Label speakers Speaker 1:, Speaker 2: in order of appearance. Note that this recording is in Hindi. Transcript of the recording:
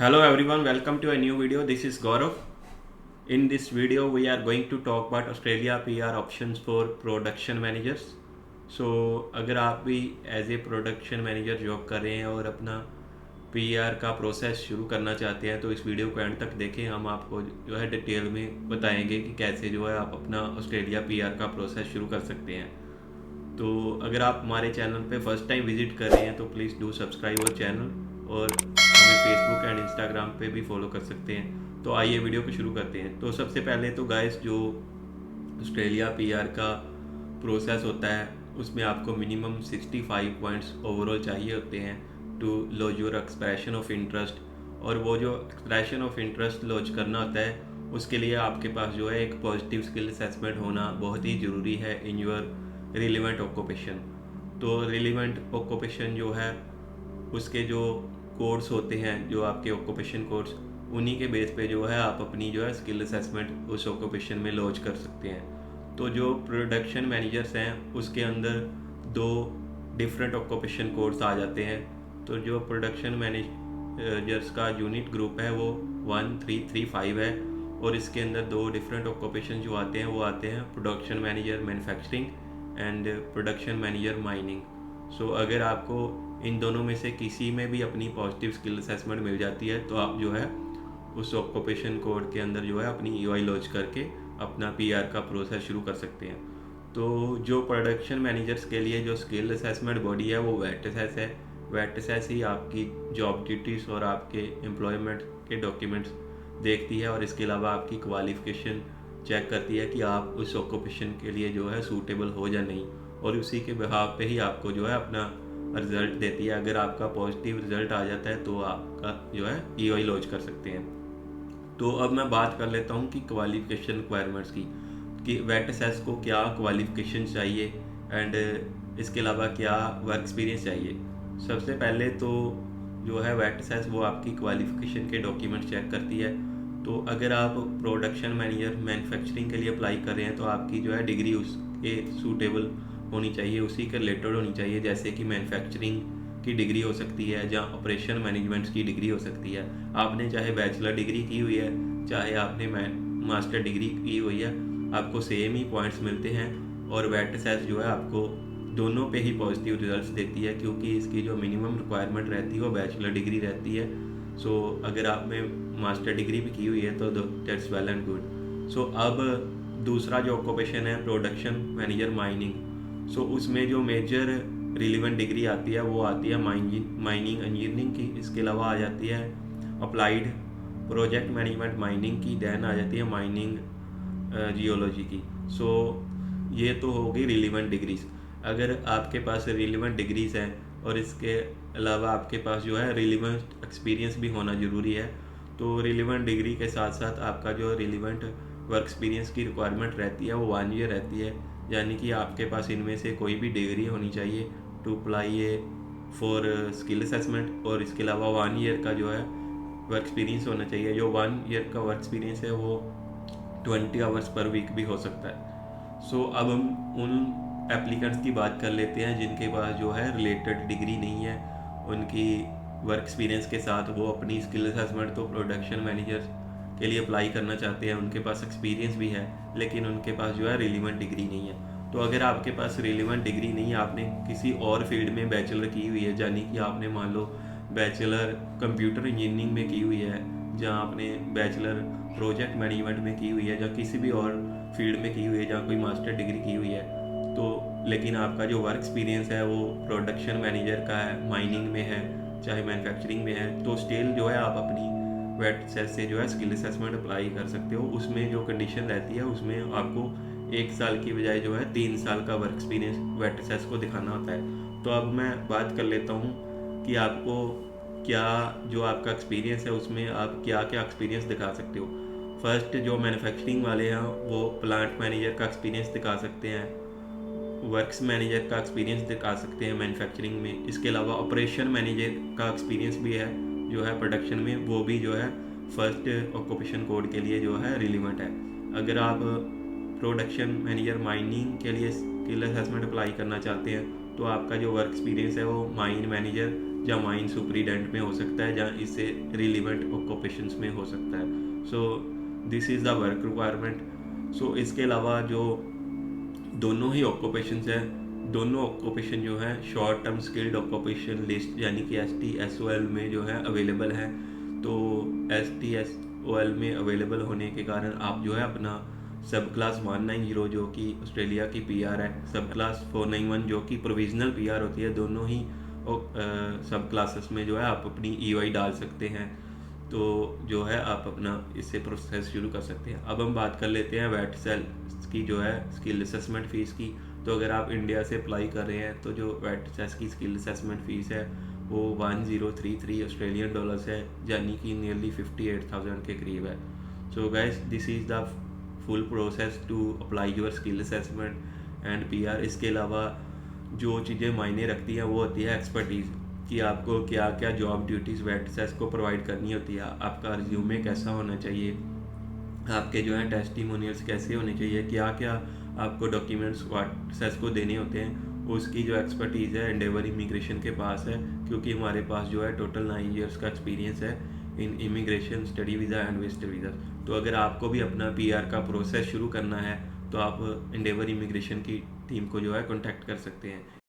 Speaker 1: Hello everyone, welcome to a new video. This is Gaurav. In this video, we are going to talk about Australia PR options for production managers. So अगर आप भी as a production manager job कर रहे हैं और अपना PR का प्रोसेस शुरू करना चाहते हैं तो इस वीडियो को एंड तक देखें। हम आपको जो है डिटेल में बताएंगे कि कैसे जो है आप अपना ऑस्ट्रेलिया PR का प्रोसेस शुरू कर सकते हैं। तो अगर आप हमारे चैनल पे फर्स्ट टाइम विजिट कर रहे हैं तो please do subscribe our channel और हमें फेसबुक एंड इंस्टाग्राम पे भी फॉलो कर सकते हैं। तो आइए वीडियो को शुरू करते हैं। तो सबसे पहले तो गाइस जो ऑस्ट्रेलिया PR का प्रोसेस होता है उसमें आपको मिनिमम 65 पॉइंट्स ओवरऑल चाहिए होते हैं to launch your expression of interest. और वो जो एक्सप्रेशन ऑफ इंटरेस्ट लॉन्च करना होता है उसके लिए आपके पास जो है एक पॉजिटिव स्किल असेसमेंट होना बहुत ही ज़रूरी है इन योर रिलेवेंट ऑक्यूपेशन। तो रिलेवेंट ऑक्यूपेशन जो है उसके जो कोर्स होते हैं, जो आपके ऑक्यूपेशन कोर्स, उन्हीं के बेस पे जो है आप अपनी जो है स्किल असेसमेंट उस ऑक्यूपेशन में लॉन्च कर सकते हैं। तो जो प्रोडक्शन मैनेजर्स हैं उसके अंदर दो डिफरेंट ऑक्यूपेशन कोर्स आ जाते हैं। तो जो प्रोडक्शन मैनेजर्स का यूनिट ग्रुप है वो 1335 है और इसके अंदर दो डिफरेंट ऑक्यूपेशन जो आते हैं वो आते हैं production manager manufacturing and production manager mining. So अगर आपको इन दोनों में से किसी में भी अपनी पॉजिटिव स्किल असेसमेंट मिल जाती है तो आप जो है उस ऑक्यूपेशन कोड के अंदर जो है अपनी EY लॉन्च करके अपना PR का प्रोसेस शुरू कर सकते हैं। तो जो प्रोडक्शन मैनेजर्स के लिए जो स्किल असेसमेंट बॉडी है वो वेटसेस है। वेटसेस ही आपकी जॉब ड्यूटीज़ और आपके एम्प्लॉयमेंट के डॉक्यूमेंट्स देखती है और इसके अलावा आपकी क्वालिफिकेशन चेक करती है कि आप उस ऑक्यूपेशन के लिए जो है सूटेबल हो या नहीं, और उसी के बिहाव पे ही आपको जो है अपना रिज़ल्ट देती है। अगर आपका पॉजिटिव रिज़ल्ट आ जाता है तो आपका जो है EY लॉन्च कर सकते हैं। तो अब मैं बात कर लेता हूँ कि क्वालिफिकेशन रिक्वायरमेंट्स की, कि वेटसेस को क्या क्वालिफिकेशन चाहिए एंड इसके अलावा क्या वर्क एक्सपीरियंस चाहिए। सबसे पहले तो जो है वेटसेस वो आपकी क्वालिफिकेशन के डॉक्यूमेंट चेक करती है। तो अगर आप प्रोडक्शन मैनेजर मैन्युफैक्चरिंग के लिए अप्लाई कर रहे हैं तो आपकी जो है डिग्री उसके सूटेबल होनी चाहिए, उसी के रिलेटेड होनी चाहिए। जैसे कि मैन्युफैक्चरिंग की डिग्री हो सकती है या ऑपरेशन मैनेजमेंट की डिग्री हो सकती है। आपने चाहे बैचलर डिग्री की हुई है चाहे आपने मास्टर डिग्री की हुई है, आपको सेम ही पॉइंट्स मिलते हैं। और वेटसेस जो है आपको दोनों पे ही पॉजिटिव रिजल्ट्स देती है क्योंकि इसकी जो मिनिमम रिक्वायरमेंट रहती है वो बैचलर डिग्री रहती है। सो अगर आपने मास्टर डिग्री भी की हुई है तो दैट्स वेल एंड गुड। सो अब दूसरा जो ऑक्यूपेशन है प्रोडक्शन मैनेजर माइनिंग। सो उसमें जो मेजर रिलेवेंट डिग्री आती है वो आती है माइनिंग इंजीनियरिंग की। इसके अलावा आ जाती है अप्लाइड प्रोजेक्ट मैनेजमेंट माइनिंग की, देन आ जाती है माइनिंग जियोलॉजी की। सो ये तो होगी रिलेवेंट डिग्रीज। अगर आपके पास रिलेवेंट डिग्रीज हैं और इसके अलावा आपके पास जो है रिलेवेंट एक्सपीरियंस भी होना ज़रूरी है, तो रिलेवेंट डिग्री के साथ साथ आपका जो रिलेवेंट वर्क एक्सपीरियंस की रिक्वायरमेंट रहती है वो 1 ईयर रहती है। यानी कि आपके पास इनमें से कोई भी डिग्री होनी चाहिए to apply a for skill assessment, और इसके अलावा 1 ईयर का जो है वर्क एक्सपीरियंस होना चाहिए। जो 1 ईयर का वर्क एक्सपीरियंस है वो 20 आवर्स पर वीक भी हो सकता है। सो अब हम उन एप्लीकेंट्स की बात कर लेते हैं जिनके पास जो है रिलेटेड डिग्री नहीं है, उनकी वर्क एक्सपीरियंस के साथ वो अपनी स्किल असेसमेंट तो प्रोडक्शन मैनेजर के लिए अप्लाई करना चाहते हैं। उनके पास एक्सपीरियंस भी है लेकिन उनके पास जो है रिलेवेंट डिग्री नहीं है। तो अगर आपके पास रिलेवेंट डिग्री नहीं है, आपने किसी और फील्ड में बैचलर की हुई है, यानी कि आपने मान लो बैचलर कंप्यूटर इंजीनियरिंग में की हुई है, जहाँ आपने बैचलर प्रोजेक्ट मैनेजमेंट में की हुई है, या किसी भी और फील्ड में की हुई है जहाँ कोई मास्टर डिग्री की हुई है, तो लेकिन आपका जो वर्क एक्सपीरियंस है वो प्रोडक्शन मैनेजर का है, माइनिंग में है, चाहे मैन्युफैक्चरिंग में है, तो स्टिल जो है आप अपनी वेटसेस से जो है स्किल असेसमेंट अप्लाई कर सकते हो। उसमें जो कंडीशन रहती है उसमें आपको 1 साल की बजाय जो है 3 साल का वर्क एक्सपीरियंस वेटसेस को दिखाना होता है। तो अब मैं बात कर लेता हूँ कि आपको क्या जो आपका एक्सपीरियंस है उसमें आप क्या क्या एक्सपीरियंस दिखा सकते हो। फर्स्ट जो मैन्युफैक्चरिंग वाले हैं वो प्लांट मैनेजर का एक्सपीरियंस दिखा सकते हैं, वर्क्स मैनेजर का एक्सपीरियंस दिखा सकते हैं मैन्युफैक्चरिंग में। इसके अलावा ऑपरेशन मैनेजर का एक्सपीरियंस भी है जो है प्रोडक्शन में, वो भी जो है फर्स्ट ऑक्यूपेशन कोड के लिए जो है रिलेवेंट है। अगर आप प्रोडक्शन मैनेजर माइनिंग के लिए स्किल असेसमेंट अप्लाई करना चाहते हैं तो आपका जो वर्क एक्सपीरियंस है वो माइन मैनेजर या माइन सुपरिटेंडेंट में हो सकता है, जहाँ इससे रिलीवेंट ऑक्यूपेशंस में हो सकता है। So this is the work requirement. So इसके अलावा जो दोनों ही ऑक्यूपेशंस हैं, दोनों ऑक्यूपेशन जो है short term skilled occupation list यानी कि STSOL में जो है अवेलेबल है। तो STSOL में अवेलेबल होने के कारण आप जो है अपना सब क्लास 190 जो कि ऑस्ट्रेलिया की PR है, सब क्लास 491 जो कि प्रोविजनल PR होती है, दोनों ही सब क्लासेस में जो है आप अपनी EY डाल सकते हैं। तो जो है आप अपना इससे प्रोसेस शुरू कर सकते हैं। अब हम बात कर लेते हैं वेट सेल की जो है स्किल असेसमेंट फ़ीस की। तो अगर आप इंडिया से अप्लाई कर रहे हैं तो जो वेट सेल की स्किल असेसमेंट फ़ीस है वो 1033 ऑस्ट्रेलियन डॉलर्स है, यानी कि नियरली 58,000 के करीब है। So guys, this is the full process to apply your skill assessment and PR। इसके अलावा जो चीज़ें मायने रखती हैं वो होती है एक्सपर्टीज़, कि आपको क्या क्या जॉब ड्यूटीज़ वेट सेस को प्रोवाइड करनी होती है, आपका रिज्यूमे कैसा होना चाहिए, आपके जो है टेस्टिमोनियल्स कैसे होने चाहिए, क्या क्या आपको डॉक्यूमेंट्स वेट सेस को देने होते हैं। उसकी जो एक्सपर्टीज़ है एंडेवर इमिग्रेशन के पास है, क्योंकि हमारे पास जो है टोटल 9 ईयर्स का एक्सपीरियंस है in immigration, study visa and visitor visa. तो अगर आपको भी अपना PR का प्रोसेस शुरू करना है तो आप एंडेवर इमिग्रेशन की टीम को जो है कॉन्टैक्ट कर सकते हैं।